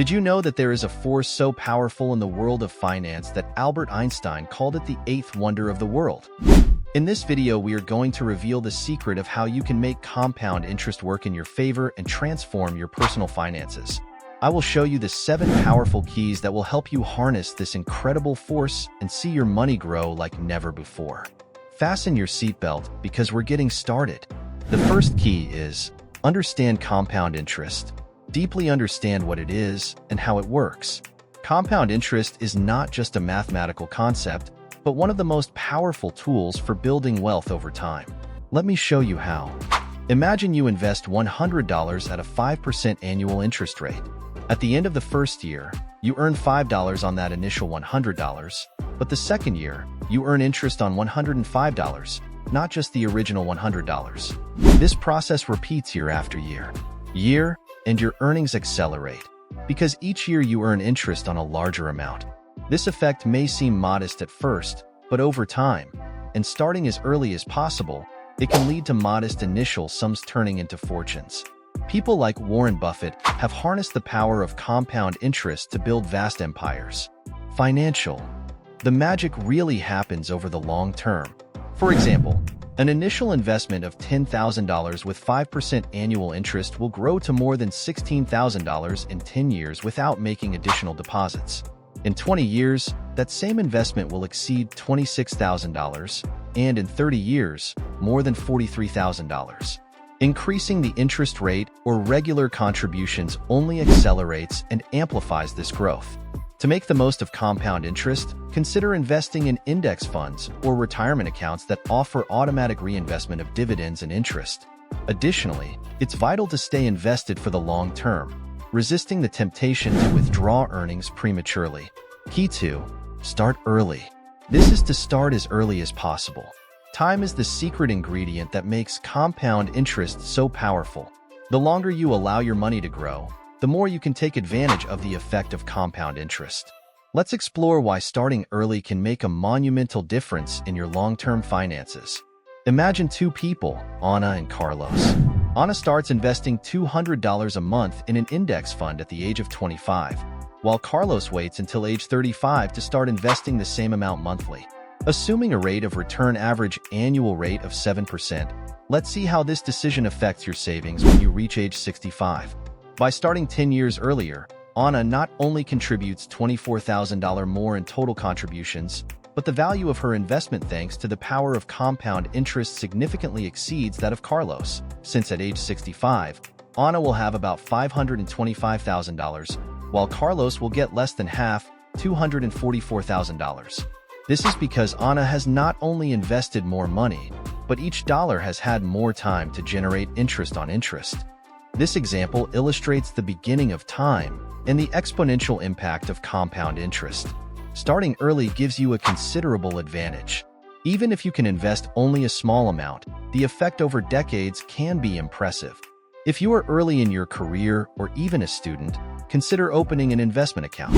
Did you know that there is a force so powerful in the world of finance that Albert Einstein called it the eighth wonder of the world? In this video, we are going to reveal the secret of how you can make compound interest work in your favor and transform your personal finances. I will show you the 7 powerful keys that will help you harness this incredible force and see your money grow like never before. Fasten your seatbelt because we're getting started. The first key is understand compound interest. Deeply understand what it is and how it works. Compound interest is not just a mathematical concept, but one of the most powerful tools for building wealth over time. Let me show you how. Imagine you invest $100 at a 5% annual interest rate. At the end of the first year, you earn $5 on that initial $100, but the second year, you earn interest on $105, not just the original $100. This process repeats year after year, and your earnings accelerate, because each year you earn interest on a larger amount. This effect may seem modest at first, but over time, and starting as early as possible, it can lead to modest initial sums turning into fortunes. People like Warren Buffett have harnessed the power of compound interest to build vast empires. Financial. The magic really happens over the long term. For example, an initial investment of $10,000 with 5% annual interest will grow to more than $16,000 in 10 years without making additional deposits. In 20 years, that same investment will exceed $26,000, and in 30 years, more than $43,000. Increasing the interest rate or regular contributions only accelerates and amplifies this growth. To make the most of compound interest, consider investing in index funds or retirement accounts that offer automatic reinvestment of dividends and interest. Additionally, it's vital to stay invested for the long term, resisting the temptation to withdraw earnings prematurely. Key 2. Start early. This is to start as early as possible. Time is the secret ingredient that makes compound interest so powerful. The longer you allow your money to grow, the more you can take advantage of the effect of compound interest. Let's explore why starting early can make a monumental difference in your long-term finances. Imagine 2 people, Anna and Carlos. Anna starts investing $200 a month in an index fund at the age of 25, while Carlos waits until age 35 to start investing the same amount monthly. Assuming a rate of return average annual rate of 7%, let's see how this decision affects your savings when you reach age 65. By starting 10 years earlier, Anna not only contributes $24,000 more in total contributions, but the value of her investment thanks to the power of compound interest significantly exceeds that of Carlos, since at age 65, Anna will have about $525,000, while Carlos will get less than half, $244,000. This is because Anna has not only invested more money, but each dollar has had more time to generate interest on interest. This example illustrates the beginning of time and the exponential impact of compound interest. Starting early gives you a considerable advantage. Even if you can invest only a small amount, the effect over decades can be impressive. If you are early in your career or even a student, consider opening an investment account.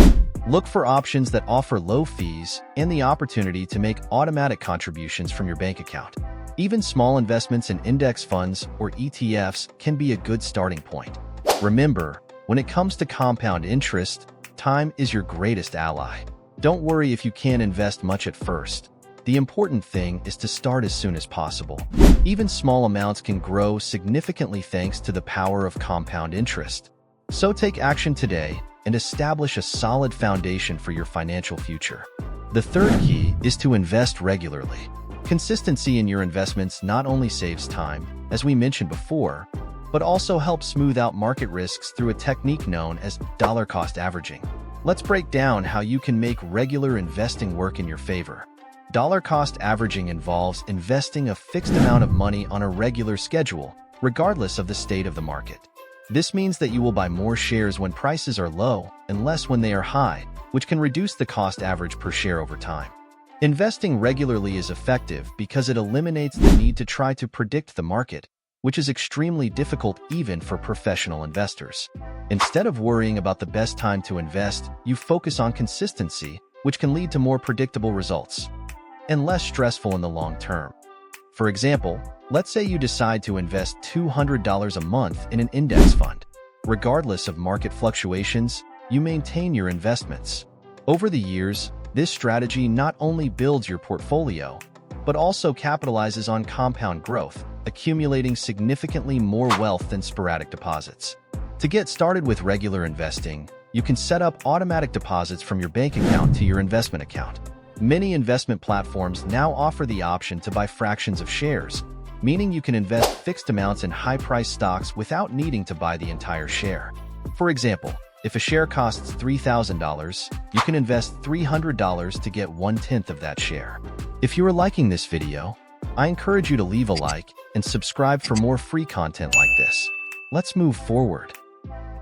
Look for options that offer low fees and the opportunity to make automatic contributions from your bank account. Even small investments in index funds or ETFs can be a good starting point. Remember, when it comes to compound interest, time is your greatest ally. Don't worry if you can't invest much at first. The important thing is to start as soon as possible. Even small amounts can grow significantly thanks to the power of compound interest. So take action today and establish a solid foundation for your financial future. The third key is to invest regularly. Consistency in your investments not only saves time, as we mentioned before, but also helps smooth out market risks through a technique known as dollar cost averaging. Let's break down how you can make regular investing work in your favor. Dollar cost averaging involves investing a fixed amount of money on a regular schedule, regardless of the state of the market. This means that you will buy more shares when prices are low and less when they are high, which can reduce the cost average per share over time. Investing regularly is effective because it eliminates the need to try to predict the market, which is extremely difficult even for professional investors. Instead of worrying about the best time to invest, you focus on consistency, which can lead to more predictable results and less stressful in the long term. For example, let's say you decide to invest $200 a month in an index fund. Regardless of market fluctuations, you maintain your investments. Over the years, this strategy not only builds your portfolio, but also capitalizes on compound growth, accumulating significantly more wealth than sporadic deposits. To get started with regular investing, you can set up automatic deposits from your bank account to your investment account. Many investment platforms now offer the option to buy fractions of shares, meaning you can invest fixed amounts in high-priced stocks without needing to buy the entire share. For example, if a share costs $3,000, you can invest $300 to get 1/10 of that share. If you are liking this video, I encourage you to leave a like and subscribe for more free content like this. Let's move forward.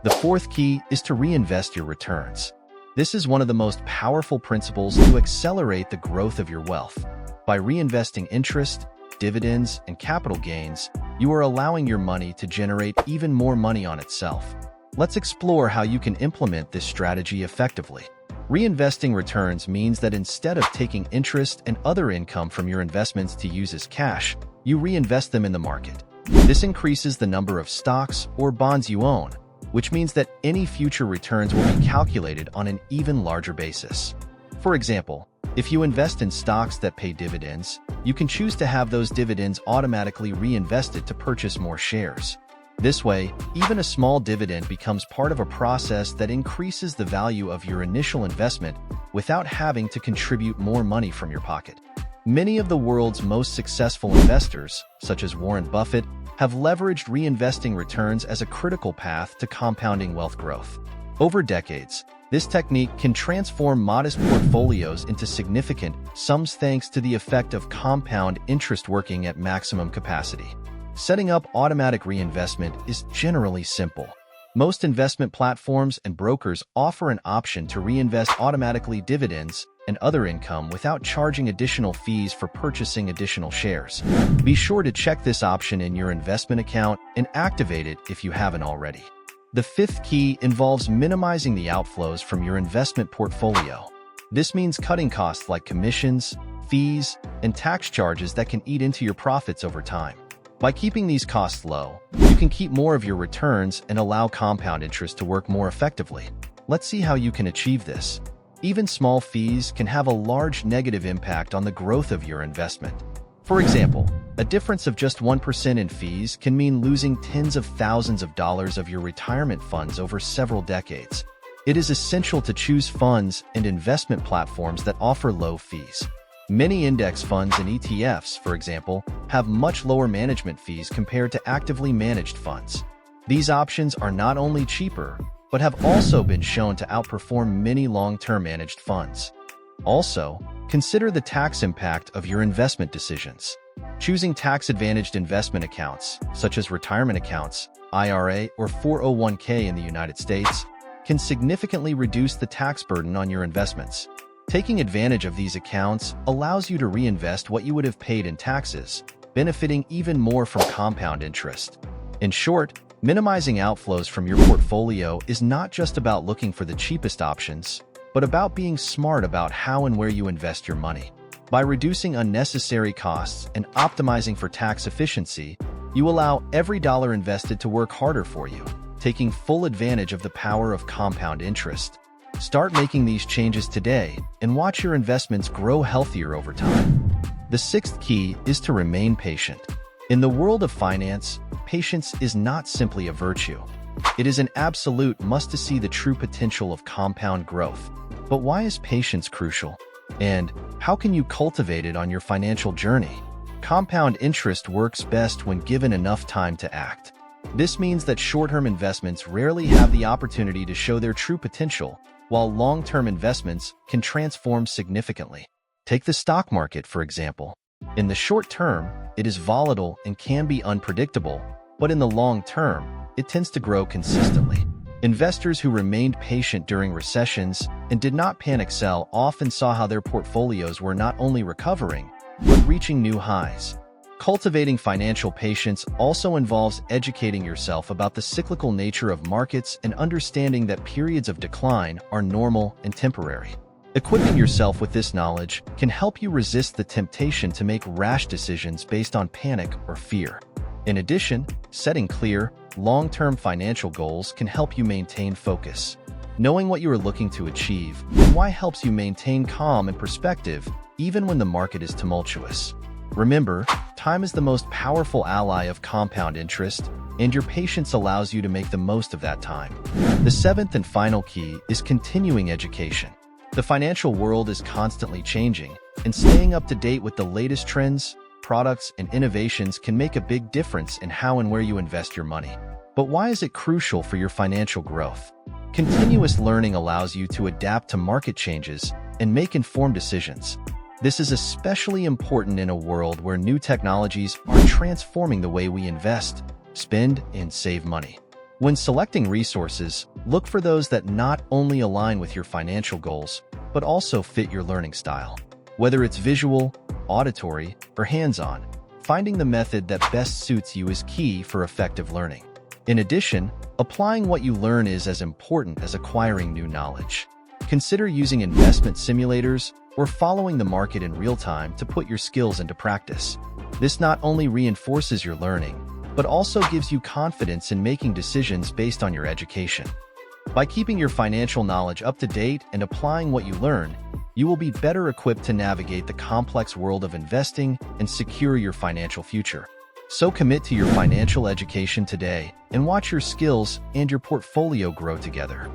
The fourth key is to reinvest your returns. This is one of the most powerful principles to accelerate the growth of your wealth. By reinvesting interest, dividends, and capital gains, you are allowing your money to generate even more money on itself. Let's explore how you can implement this strategy effectively. Reinvesting returns means that instead of taking interest and other income from your investments to use as cash, you reinvest them in the market. This increases the number of stocks or bonds you own, which means that any future returns will be calculated on an even larger basis. For example, if you invest in stocks that pay dividends, you can choose to have those dividends automatically reinvested to purchase more shares. This way, even a small dividend becomes part of a process that increases the value of your initial investment without having to contribute more money from your pocket. Many of the world's most successful investors, such as Warren Buffett, have leveraged reinvesting returns as a critical path to compounding wealth growth. Over decades, this technique can transform modest portfolios into significant sums thanks to the effect of compound interest working at maximum capacity. Setting up automatic reinvestment is generally simple. Most investment platforms and brokers offer an option to reinvest automatically dividends and other income without charging additional fees for purchasing additional shares. Be sure to check this option in your investment account and activate it if you haven't already. The fifth key involves minimizing the outflows from your investment portfolio. This means cutting costs like commissions, fees, and tax charges that can eat into your profits over time. By keeping these costs low, you can keep more of your returns and allow compound interest to work more effectively. Let's see how you can achieve this. Even small fees can have a large negative impact on the growth of your investment. For example, a difference of just 1% in fees can mean losing tens of thousands of dollars of your retirement funds over several decades. It is essential to choose funds and investment platforms that offer low fees. Many index funds and ETFs, for example, have much lower management fees compared to actively managed funds. These options are not only cheaper, but have also been shown to outperform many long-term managed funds. Also, consider the tax impact of your investment decisions. Choosing tax-advantaged investment accounts, such as retirement accounts, IRA, or 401k in the United States, can significantly reduce the tax burden on your investments. Taking advantage of these accounts allows you to reinvest what you would have paid in taxes, benefiting even more from compound interest. In short, minimizing outflows from your portfolio is not just about looking for the cheapest options, but about being smart about how and where you invest your money. By reducing unnecessary costs and optimizing for tax efficiency, you allow every dollar invested to work harder for you, taking full advantage of the power of compound interest. Start making these changes today and watch your investments grow healthier over time. The sixth key is to remain patient. In the world of finance, patience is not simply a virtue. It is an absolute must to see the true potential of compound growth. But why is patience crucial? And how can you cultivate it on your financial journey? Compound interest works best when given enough time to act. This means that short-term investments rarely have the opportunity to show their true potential, while long-term investments can transform significantly. Take the stock market, for example. In the short term, it is volatile and can be unpredictable, but in the long term, it tends to grow consistently. Investors who remained patient during recessions and did not panic sell often saw how their portfolios were not only recovering, but reaching new highs. Cultivating financial patience also involves educating yourself about the cyclical nature of markets and understanding that periods of decline are normal and temporary. Equipping yourself with this knowledge can help you resist the temptation to make rash decisions based on panic or fear. In addition, setting clear, long-term financial goals can help you maintain focus. Knowing what you are looking to achieve and why helps you maintain calm and perspective even when the market is tumultuous. Remember, time is the most powerful ally of compound interest, and your patience allows you to make the most of that time. The seventh and final key is continuing education. The financial world is constantly changing, and staying up to date with the latest trends, products, and innovations can make a big difference in how and where you invest your money. But why is it crucial for your financial growth? Continuous learning allows you to adapt to market changes and make informed decisions. This is especially important in a world where new technologies are transforming the way we invest, spend, and save money. When selecting resources, look for those that not only align with your financial goals, but also fit your learning style. Whether it's visual, auditory, or hands-on, finding the method that best suits you is key for effective learning. In addition, applying what you learn is as important as acquiring new knowledge. Consider using investment simulators or following the market in real time to put your skills into practice. This not only reinforces your learning, but also gives you confidence in making decisions based on your education. By keeping your financial knowledge up to date and applying what you learn, you will be better equipped to navigate the complex world of investing and secure your financial future. So commit to your financial education today and watch your skills and your portfolio grow together.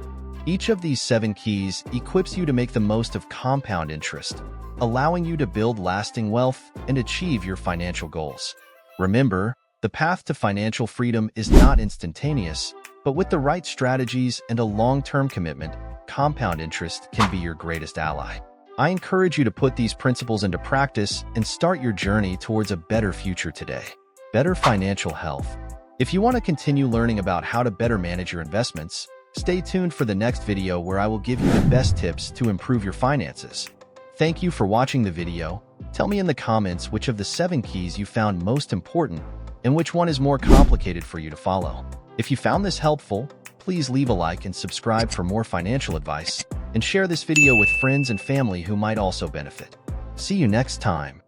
Each of these 7 keys equips you to make the most of compound interest, allowing you to build lasting wealth and achieve your financial goals. Remember, the path to financial freedom is not instantaneous, but with the right strategies and a long-term commitment, compound interest can be your greatest ally. I encourage you to put these principles into practice and start your journey towards a better future today. Better financial health. If you want to continue learning about how to better manage your investments, stay tuned for the next video where I will give you the best tips to improve your finances. Thank you for watching the video. Tell me in the comments which of the 7 keys you found most important and which one is more complicated for you to follow. If you found this helpful, please leave a like and subscribe for more financial advice, and share this video with friends and family who might also benefit. See you next time.